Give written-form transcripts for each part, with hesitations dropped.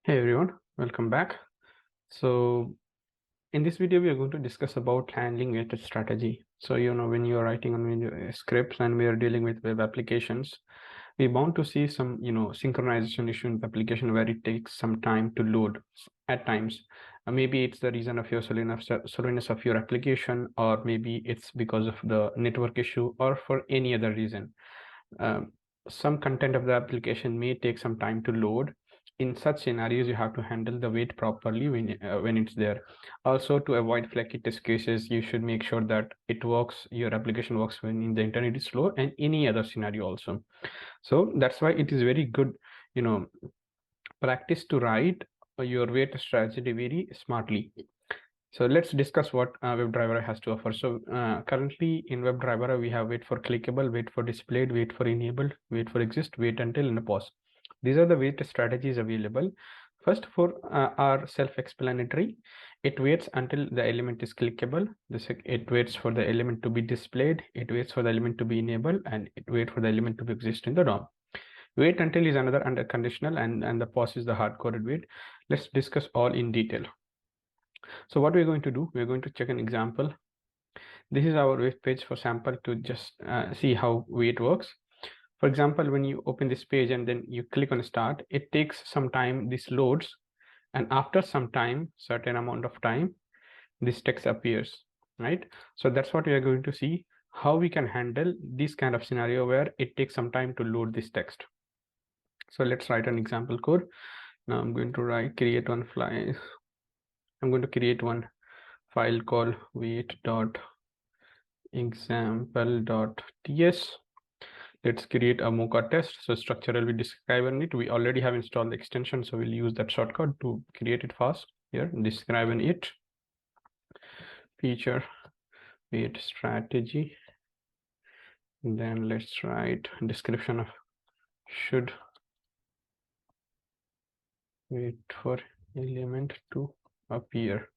Hey everyone, welcome back. So in this video, we are going to discuss about handling weighted strategy. So, when you're writing on scripts and we are dealing with web applications, we bound to see some, synchronization issue in the application where it takes some time to load at times. Maybe it's the reason of your slowness of your application, or maybe it's because of the network issue or for any other reason. Um, some content of the application may take some time to load. In such scenarios, you have to handle the wait properly when it's there. Also, to avoid flaky test cases, you should make sure that your application works when the internet is slow, and any other scenario also. So that's why it is very good, you know, practice to write your wait strategy very smartly. So let's discuss what WebdriverIO has to offer. So currently in WebdriverIO, we have wait for clickable, wait for displayed, wait for enabled, wait for exist, wait until, and a pause. These are the wait strategies available. First, for are self-explanatory. It waits until the element is clickable. It waits for the element to be displayed. It waits for the element to be enabled, and it waits for the element to be exist in the DOM. Wait until is another under conditional, and the pause is the hard-coded wait. Let's discuss all in detail. So what we're going to do, we're going to check an example. This is our web page for sample to just see how wait works. For example, when you open this page and then you click on start, it takes some time, this loads, and after some time, certain amount of time, this text appears, right? So that's what we are going to see, how we can handle this kind of scenario where it takes some time to load this text. So let's write an example code. Now I'm going to create one file. I'm going to create one file called wait.example.ts. Let's create a Mocha test. So structure will be described in it. We already have installed the extension, so we'll use that shortcut to create it fast. Here, describe in it. Feature wait strategy. And then let's write description of should wait for element to appear.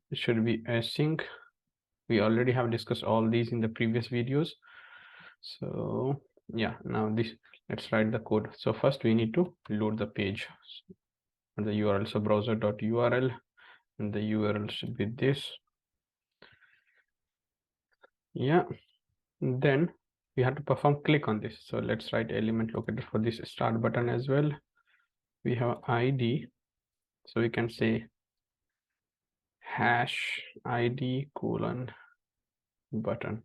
It should be async. We already have discussed all these in the previous videos. So yeah, now let's write the code. So first we need to load the page. The URL, so browser.url, and the URL should be this. Yeah, then we have to perform click on this. So let's write element locator for this start button as well. We have ID, so we can say hash ID colon button,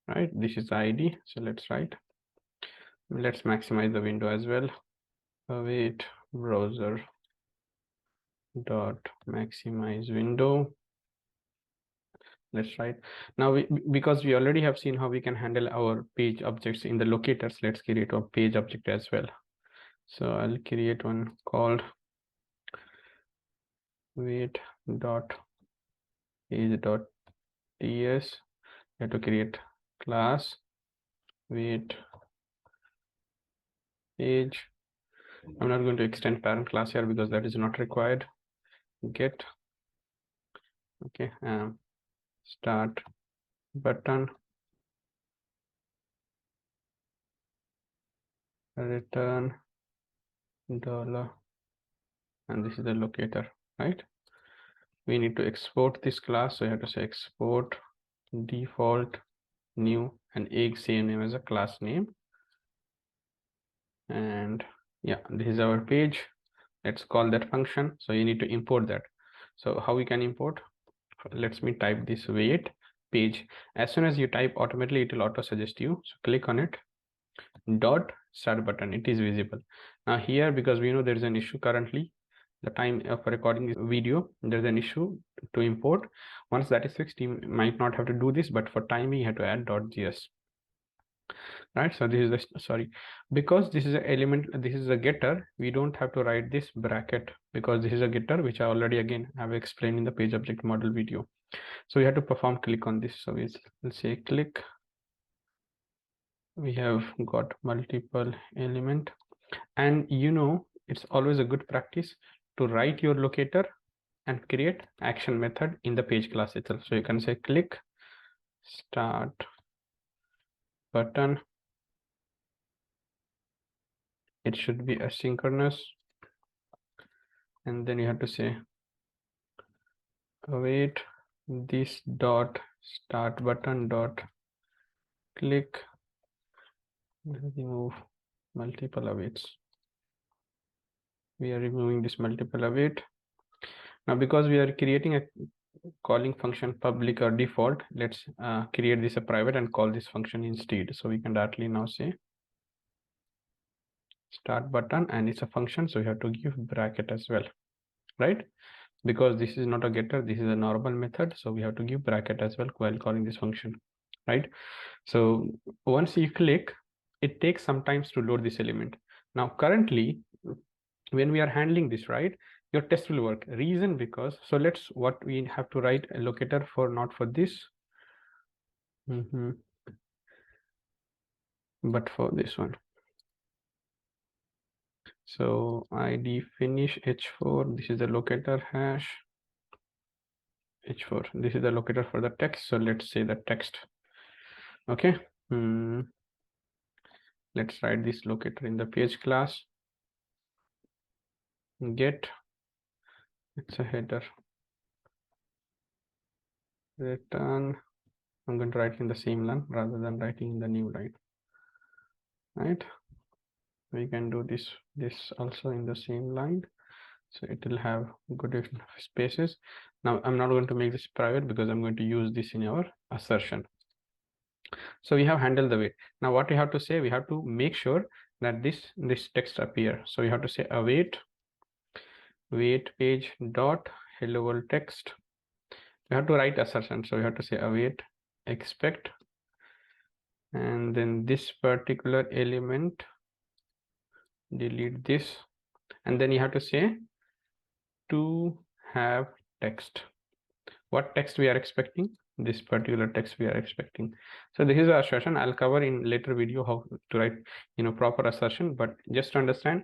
right? This is ID. So let's maximize the window as well. Wait, browser dot maximize window. Let's write now, because we already have seen how we can handle our page objects in the locators, let's create a page object as well. So I'll create one called wait dot page dot ts. We have to create class wait page. I'm not going to extend parent class here because that is not required. Get okay, start button, return dollar, and this is the locator, right? We need to export this class, so you have to say export default new and same name as a class name. And yeah, this is our page. Let's call that function. So you need to import that. So how we can import? Let me type this wait page. As soon as you type, automatically it will auto suggest you. So click on it. Dot start button, it is visible. Now here, because we know there is an issue currently, the time of recording this video, there's an issue to import. Once that is fixed, you might not have to do this, but for timing you have to add .js, right? So this is the because this is an element, this is a getter, we don't have to write this bracket because this is a getter, which I already again have explained in the page object model video. So we have to perform click on this. So we'll say click. We have got multiple element, and it's always a good practice to write your locator and create action method in the page class itself. So you can say click start button. It should be asynchronous. and then you have to say await this dot start button dot click, remove multiple awaits. We are removing this multiple await. Now because we are creating a calling function public or default, let's create this a private and call this function instead. So we can directly now say start button, and it's a function, so you have to give bracket as well, right? Because this is not a getter, this is a normal method, so we have to give bracket as well while calling this function, right? So once you click, it takes some time to load this element. Now currently when we are handling this, right, your test will work. Reason because, so let's, what we have to write a locator for, not for this, but for this one. So id finish h4, this is the locator hash h4, this is the locator for the text, so let's say the text. Okay, let's write this locator in the page class. Get, it's a header, return, I'm going to write in the same line rather than writing in the new line, right? We can do this also in the same line, so it will have good spaces. Now I'm not going to make this private because I'm going to use this in our assertion. So we have handled the wait. Now what we have to say, we have to make sure that this text appear. So we have to say await wait page dot hello world text. We have to write assertion, so we have to say await expect, and then this particular element, delete this, and then you have to say to have text. What text we are expecting? This particular text we are expecting. So this is our assertion. I'll cover in later video how to write, proper assertion, but just to understand,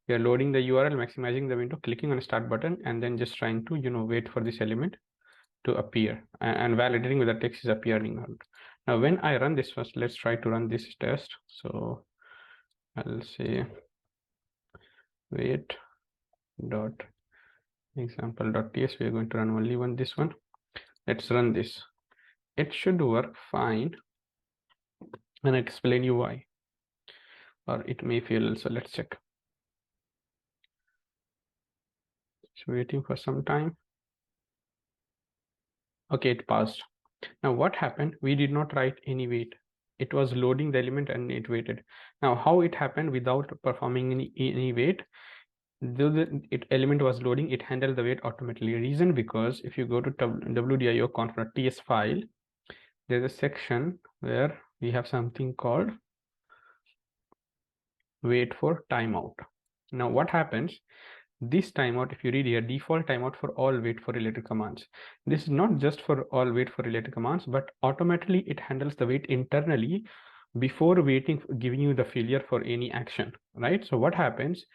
we are loading the URL, maximizing the window, clicking on start button, and then just trying to wait for this element to appear, and validating whether text is appearing or not. Now when I run this first, let's try to run this test. So I'll say wait dot example dot ts. We are going to run only this one. Let's run this. It should work fine, and I'll explain you why, or it may fail. So let's check. It's waiting for some time. Okay, it passed. Now what happened? We did not write any wait. It was loading the element and it waited. Now how it happened without performing any wait? Though the element was loading, it handled the wait automatically. Reason because if you go to wdio conf.ts file, there's a section where we have something called wait for timeout. Now what happens? This timeout, if you read here, default timeout for all wait for related commands. This is not just for all wait for related commands, but automatically it handles the wait internally before waiting, giving you the failure for any action, right? So what happens?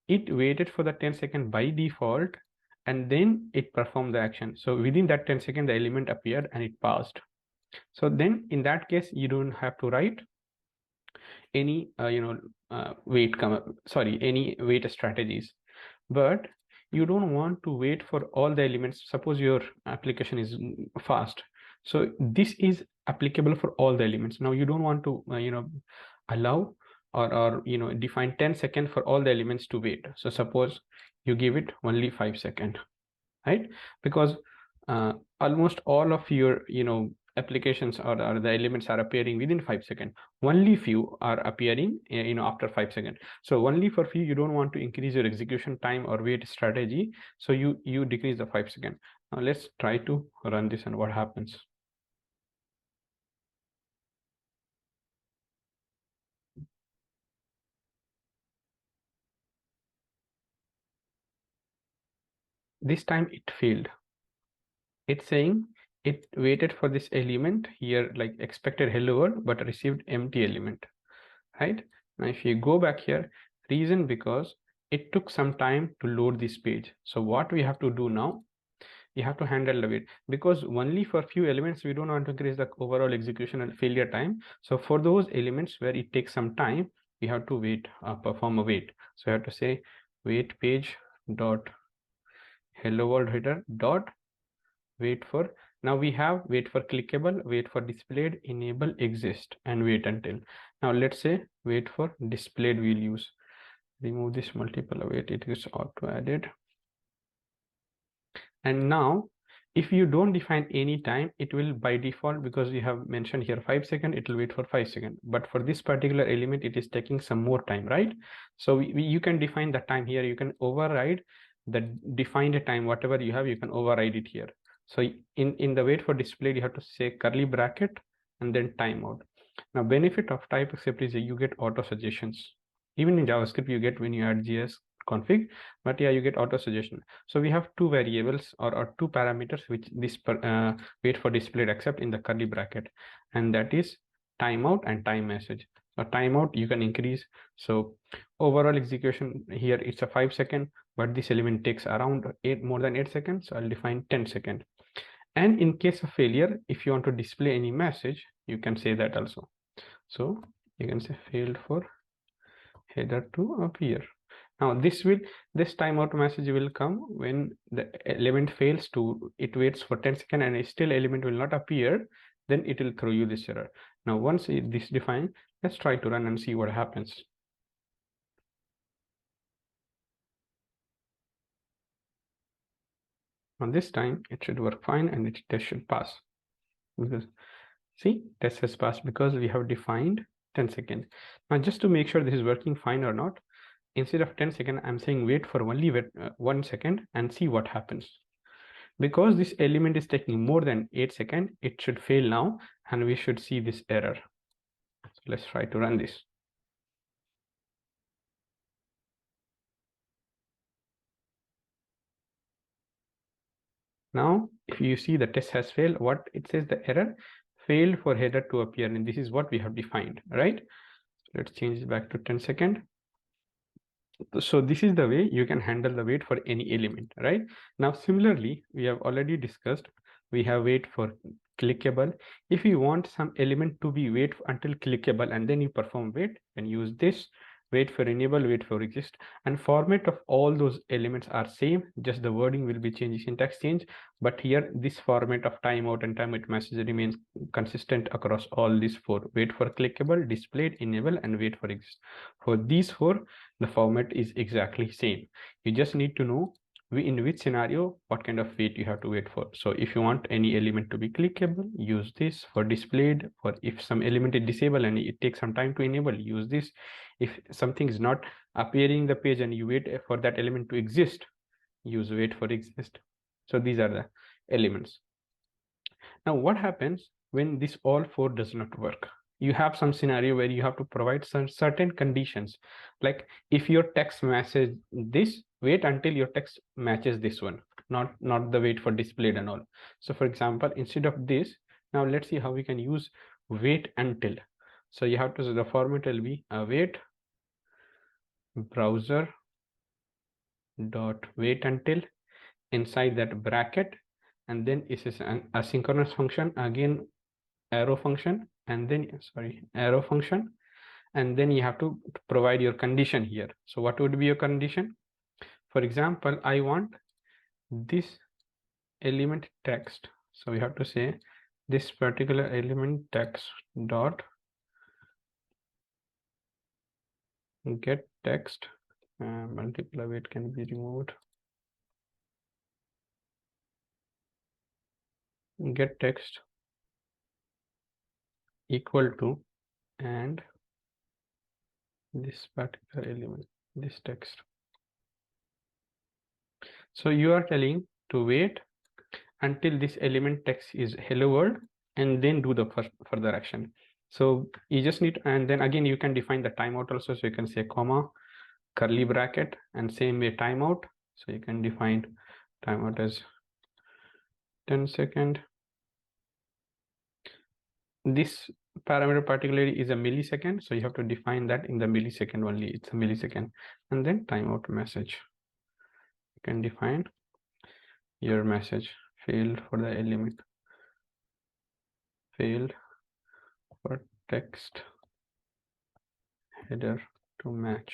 It waited for the 10-second by default, and then it performed the action. So within that 10-second, the element appeared and it passed. So then in that case, you don't have to write any any wait strategies. But you don't want to wait for all the elements. Suppose your application is fast, so this is applicable for all the elements. Now you don't want to allow or define 10 seconds for all the elements to wait. So suppose you give it only 5 seconds, right? Because almost all of your applications or the elements are appearing within 5 seconds. Only few are appearing after 5 seconds. So only for few, you don't want to increase your execution time or wait strategy, so you decrease the 5 seconds. Now let's try to run this and what happens. This time it failed. It's saying it waited for this element here, like expected hello world, but received empty element, right? Now if you go back here, reason because it took some time to load this page. So what we have to do now, you have to handle the wait, because only for few elements we don't want to increase the overall execution and failure time. So for those elements where it takes some time, we have to wait, perform a wait. So I have to say wait page dot hello world header dot wait for. Now we have wait for clickable, wait for displayed, enable, exist, and wait until. Now let's say wait for displayed we'll use. Remove this multiple await, it is auto added. And now if you don't define any time, it will by default, because we have mentioned here 5 seconds, it will wait for 5 seconds. But for this particular element, it is taking some more time, right? So you can define the time here. You can override the defined time, whatever you have, you can override it here. So in the wait for display, you have to say curly bracket and then timeout. Now benefit of TypeScript is you get auto suggestions. Even in JavaScript, you get when you add JS config, but yeah, you get auto suggestion. So we have two variables or two parameters which this wait for displayed accept in the curly bracket, and that is timeout and time message. So timeout you can increase. So overall execution here it's a 5 second, but this element takes around more than 8 seconds. So I'll define 10 second. And in case of failure, if you want to display any message, you can say that also. So you can say failed for header to appear. Now this timeout message will come when the element fails to, it waits for 10 seconds and still element will not appear, then it will throw you this error. Now once this defined, let's try to run and see what happens. On this time, it should work fine and its test should pass. Because see, test has passed because we have defined 10 seconds. Now just to make sure this is working fine or not, instead of 10 seconds, I'm saying wait for only 1 second and see what happens. Because this element is taking more than 8 seconds, it should fail now and we should see this error. So let's try to run this. Now, if you see the test has failed, what it says, the error failed for header to appear, and this is what we have defined, right? Let's change it back to 10 seconds. So this is the way you can handle the wait for any element, right? Now, similarly, we have already discussed, we have wait for clickable. If you want some element to be wait until clickable and then you perform wait, then use this wait for enable, wait for exist, and format of all those elements are same, just the wording will be changed, syntax change. But here this format of timeout and timeout message remains consistent across all these four: wait for clickable, displayed, enable, and wait for exist. For these four, the format is exactly same. You just need to know in which scenario what kind of wait you have to wait for. So if you want any element to be clickable, use this. For displayed, for if some element is disabled and it takes some time to enable, use this. If something is not appearing in the page and you wait for that element to exist, use wait for exist. So these are the elements. Now what happens when this all four does not work? You have some scenario where you have to provide some certain conditions, like if your text matches this, wait until your text matches this one, not the wait for displayed and all. So for example, instead of this, now let's see how we can use wait until. So you have to, the format will be await browser dot wait until, inside that bracket, and then it is an asynchronous function, again arrow function, and then arrow function, and then you have to provide your condition here. So what would be your condition? For example, I want this element text, so we have to say this particular element text dot get text, multiple await can be removed, get text equal to, and this particular element, this text. So you are telling to wait until this element text is hello world and then do the further action. So you just need, and then again you can define the timeout also. So you can say comma, curly bracket, and same way timeout. So you can define timeout as 10 second. This parameter particularly is a millisecond, so you have to define that in the millisecond only. It's a millisecond. And then timeout message, you can define your message failed for the element, failed for text header to match.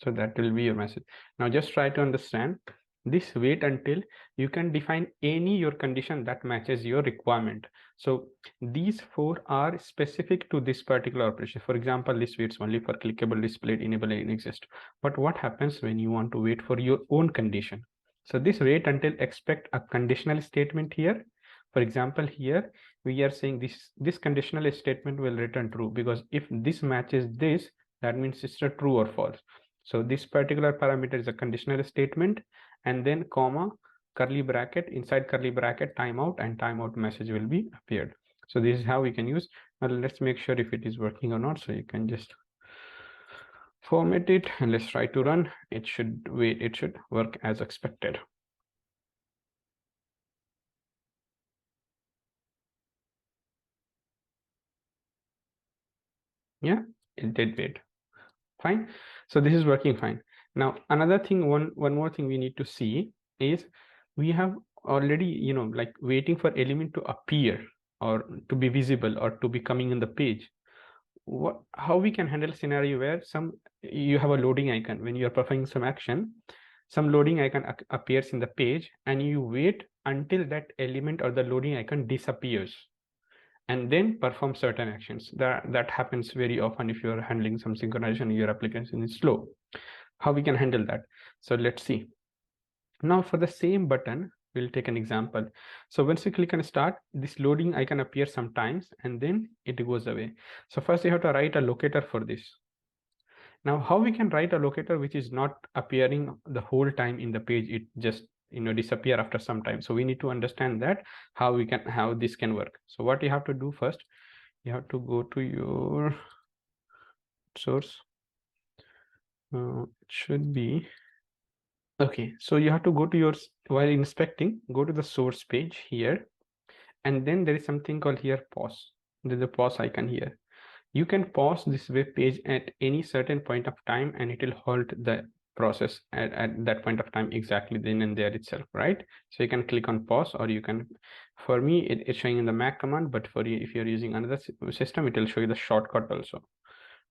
So that will be your message. Now just try to understand This wait until you can define any your condition that matches your requirement. So these four are specific to this particular operation. For example, this waits only for clickable, displayed, enable, and exist. But what happens when you want to wait for your own condition? So this wait until expect a conditional statement here. For example, here we are saying this conditional statement will return true, because if this matches this, that means it's a true or false. So this particular parameter is a conditional statement, and then comma, curly bracket, inside curly bracket, timeout, and timeout message will be appeared. So this is how we can use. Now let's make sure if it is working or not. So you can just format it and let's try to run. It should wait, it should work as expected. Yeah, it did wait. Fine. So this is working fine. Now another thing, one more thing we need to see is we have already, like waiting for element to appear or to be visible or to be coming in the page. How we can handle scenario where you have a loading icon when you are performing some action, some loading icon appears in the page, and you wait until that element or the loading icon disappears and then perform certain actions. That happens very often if you're handling some synchronization, your application is slow. How we can handle that? So let's see. Now for the same button, we'll take an example. So once you click on start, this loading icon appears sometimes and then it goes away. So first you have to write a locator for this. Now how we can write a locator which is not appearing the whole time in the page, it just disappear after some time. So we need to understand that how this can work. So what you have to do first, you have to go to your source. It should be okay. So you have to go to your, while inspecting, go to the source page here, and then there is something called here pause. There's a pause icon here. You can pause this web page at any certain point of time and it will halt the process at that point of time, exactly then and there itself, right? So you can click on pause, or you can, for me it's showing in the Mac command, but for you, if you're using another system, it will show you the shortcut also,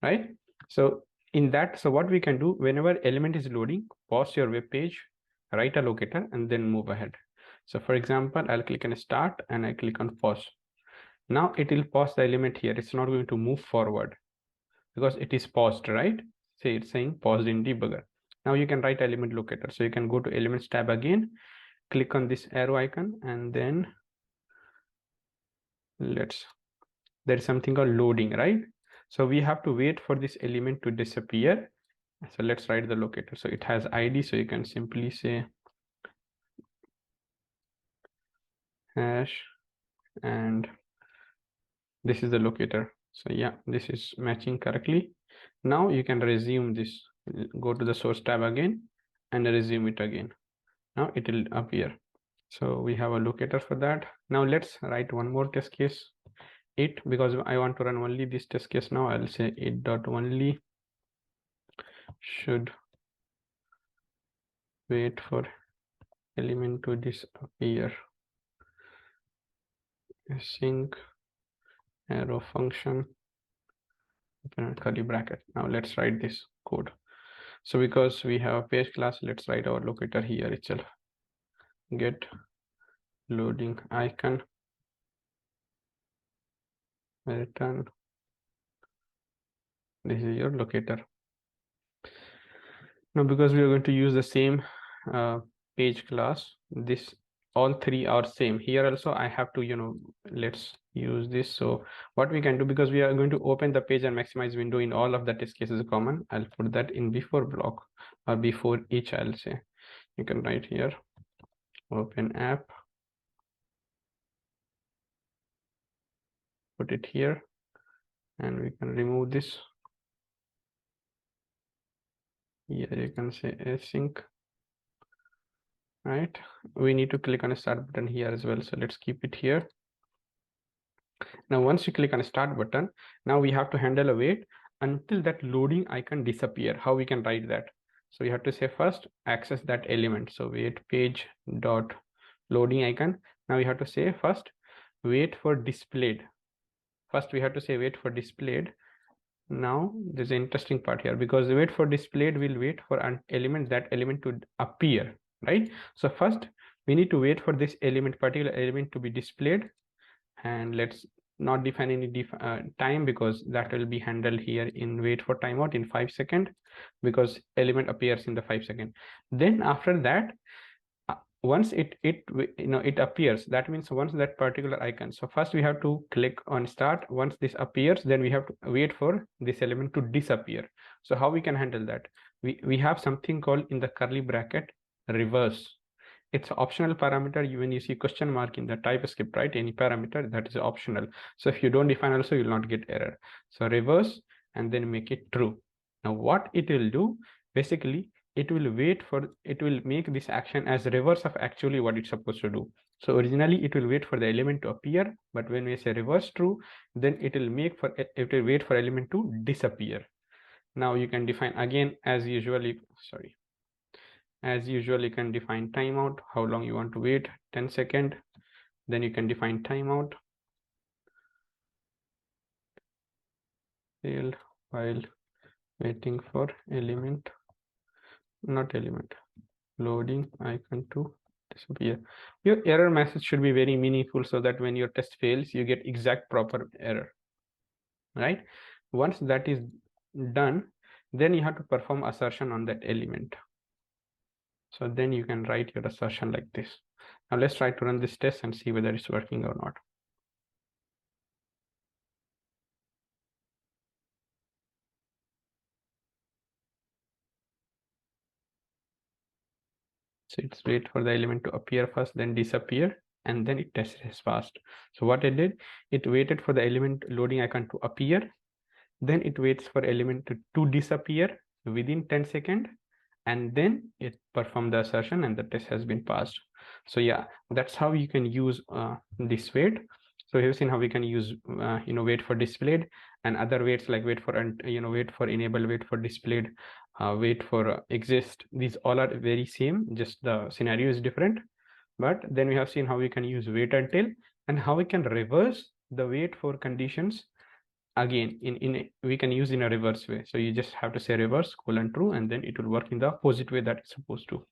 right? So in that, so what we can do, whenever element is loading, pause your web page, write a locator, and then move ahead. So for example, I'll click on start and I click on pause. Now it will pause the element here. It's not going to move forward because it is paused, right? Say it's saying paused in debugger. Now you can write element locator. So you can go to elements tab again, click on this arrow icon, and then there's something called loading, right? So we have to wait for this element to disappear. So let's write the locator. So it has ID. So you can simply say hash, and this is the locator. So yeah, this is matching correctly. Now you can resume this. Go to the source tab again and resume it again. Now it will appear. So we have a locator for that. Now let's write one more test case. It, because I want to run only this test case now, I'll say it.only should wait for element to disappear. Sync arrow function, open curly bracket. Now let's write this code. So because we have a page class, let's write our locator here itself. Get loading icon, return. This is your locator. Now because we are going to use the same page class, this all three are same. Here also I have to, let's use this. So what we can do, because we are going to open the page and maximize window in all of the test cases common, I'll put that in before block, or before each. I'll say you can write here open app, put it here, and we can remove this. Here you can say async, right? We need to click on a start button here as well, so let's keep it here. Now once you click on a start button, now we have to handle a wait until that loading icon disappear. How we can write that? So we have to say first access that element. So wait page dot loading icon. Now we have to say first wait for displayed. First we have to say wait for displayed. Now there's an interesting part here, because the wait for displayed will wait for an element, that element to appear, right? So first we need to wait for this particular element to be displayed, and let's not define any time, because that will be handled here in wait for timeout in 5 seconds, because element appears in the 5 second. Then after that, once it appears, that means once that particular icon, so first we have to click on start. Once this appears, then we have to wait for this element to disappear. So how we can handle that? We have something called, in the curly bracket, reverse. It's an optional parameter. When you see question mark in the TypeScript, right, any parameter, that is optional. So if you don't define also, you will not get error. So reverse and then make it true. Now what it will do, basically it will make this action as reverse of actually what it's supposed to do. So originally it will wait for the element to appear, but when we say reverse true, then it will wait for element to disappear. Now you can define again, as usual, you can define timeout, how long you want to wait, 10 seconds. Then you can define timeout failed while waiting for loading icon to disappear. Your error message should be very meaningful, so that when your test fails, you get exact proper error, right? Once that is done, then you have to perform assertion on that element. So then you can write your assertion like this. Now let's try to run this test and see whether it's working or not. So it's wait for the element to appear first, then disappear, and then it tests as fast. So what it did, it waited for the element loading icon to appear, then it waits for element to disappear within 10 seconds, and then it performed the assertion and the test has been passed. So yeah, that's how you can use this wait. So you've seen how we can use wait for displayed, and other waits like wait for enable, wait for displayed, wait for exist. These all are very same, just the scenario is different. But then we have seen how we can use wait until, and how we can reverse the wait for conditions again we can use in a reverse way. So you just have to say reverse :true, and then it will work in the opposite way that it's supposed to,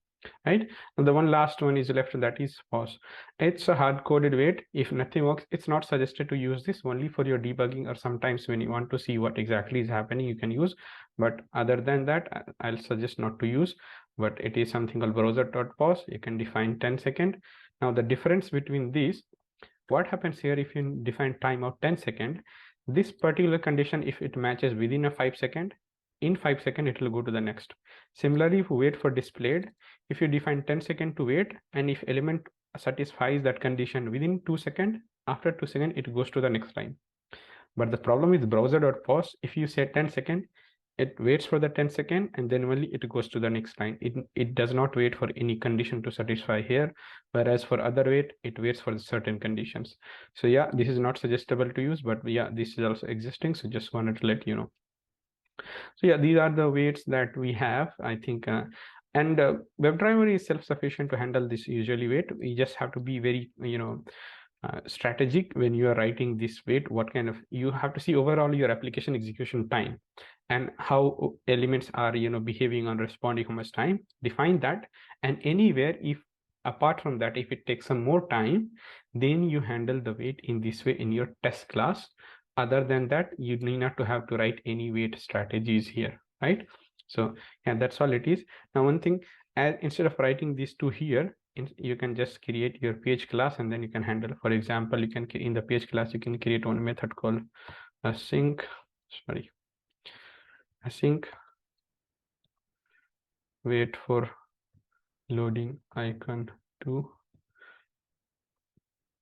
right? And the one last one is left, that is pause. It's a hard-coded wait. If nothing works, it's not suggested to use this, only for your debugging, or sometimes when you want to see what exactly is happening, you can use. But other than that, I'll suggest not to use. But it is something called browser.pause. You can define 10 seconds. Now the difference between these, what happens here, if you define timeout 10 seconds, this particular condition, if it matches within a 5 second, in 5 seconds it will go to the next. Similarly, if you wait for displayed, if you define 10 seconds to wait, and if element satisfies that condition within 2 seconds, after 2 seconds it goes to the next line. But the problem with browser.pause, if you say 10 seconds, it waits for the 10 seconds and then only it goes to the next line. It does not wait for any condition to satisfy here, whereas for other wait, it waits for certain conditions. So yeah, this is not suggestible to use, but yeah, this is also existing, so just wanted to let you know. So yeah, these are the waits that we have, I think. And WebDriver is self-sufficient to handle this usually wait. You just have to be very strategic when you are writing this wait. What kind of, you have to see overall your application execution time and how elements are behaving on responding, how much time, define that. And anywhere, if apart from that, if it takes some more time, then you handle the wait in this way in your test class. Other than that, you need not to have to write any wait strategies here, right? So yeah, that's all it is. Now one thing, instead of writing these two here, you can just create your page class, and then you can handle, for example, you can, in the page class, you can create one method called async wait for loading icon to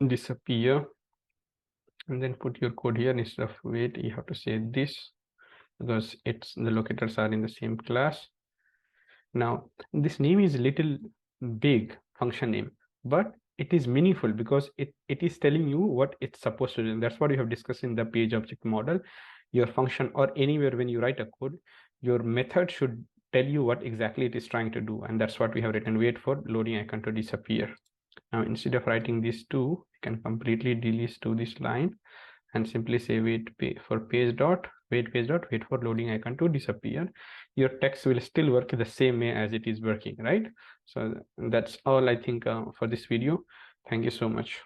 disappear, and then put your code here. Instead of wait, you have to say this, because the locators are in the same class. Now this name is little big, function name, but it is meaningful because it is telling you what it's supposed to do. And that's what we have discussed in the page object model. Your function, or anywhere when you write a code, your method should tell you what exactly it is trying to do. And that's what we have written, wait for loading icon to disappear. Now instead of writing these two, you can completely delete to this line and simply say wait for page dot wait page dot wait for loading icon to disappear. Your text will still work the same way as it is working, right? So that's all I think for this video. Thank you so much.